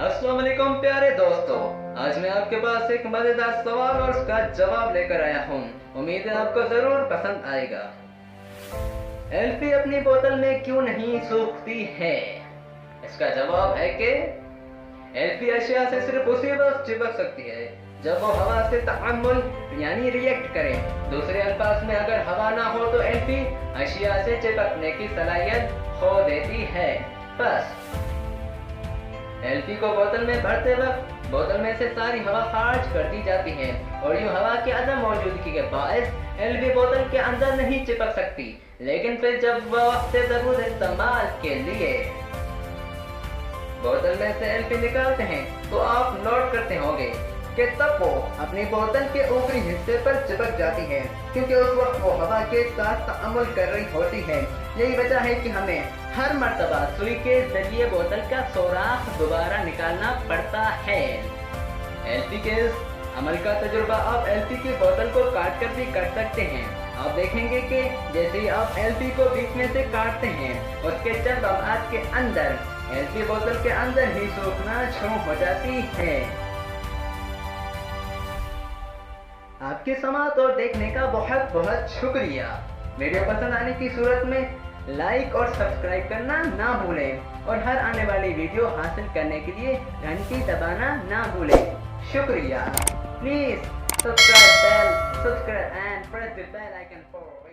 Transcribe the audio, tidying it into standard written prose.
अस्सलाम वालेकुम प्यारे दोस्तों, आज मैं आपके पास एक मजेदार सवाल और उसका जवाब लेकर आया हूँ। उम्मीद है आपको जरूर पसंद आएगा। एल्फी अपनी बोतल में क्यों नहीं सूखती है? इसका जवाब है कि एल्फी अशिया से सिर्फ उसी वक्त चिपक सकती है जब वो हवा से तअम्मुल यानी रिएक्ट करे। दूसरे अल्फाज में अगर हवा ना हो तो एल्फी अशिया से चिपकने की सलाहियत खो देती है। बस एल्फी को बोतल में भरते वक्त बोतल में से सारी हवा खारिज कर दी जाती है और यूं हवा की अदम मौजूदगी के बायस एल्फी बोतल के अंदर नहीं चिपक सकती। लेकिन फिर जब वह वक्त जरूर इस्तेमाल के लिए बोतल में से एल्फी निकालते हैं तो आप नोट करते होंगे कि तब वो अपनी बोतल के ऊपरी हिस्से पर चिपक जाती है, क्योंकि उस वक्त वो हवा के साथ तअम्मुल कर रही होती है। यही वजह है कि हमें हर मर्तबा सुई के जरिए बोतल का सुराख दोबारा निकालना पड़ता है। एल्फी के इस अमल का तजुर्बा आप एल्फी की बोतल को काट कर भी कर सकते हैं। आप देखेंगे कि जैसे ही आप एल्फी को बीच में से काटते हैं उसके चंद लम्हात के अंदर एल्फी बोतल के अंदर ही सूखना शुरू हो जाती है। आपके समात और देखने का बहुत बहुत शुक्रिया। वीडियो पसंद आने की सूरत में लाइक और सब्सक्राइब करना ना भूलें और हर आने वाली वीडियो हासिल करने के लिए घंटी दबाना ना भूलें। शुक्रिया। Please subscribe and press the bell icon for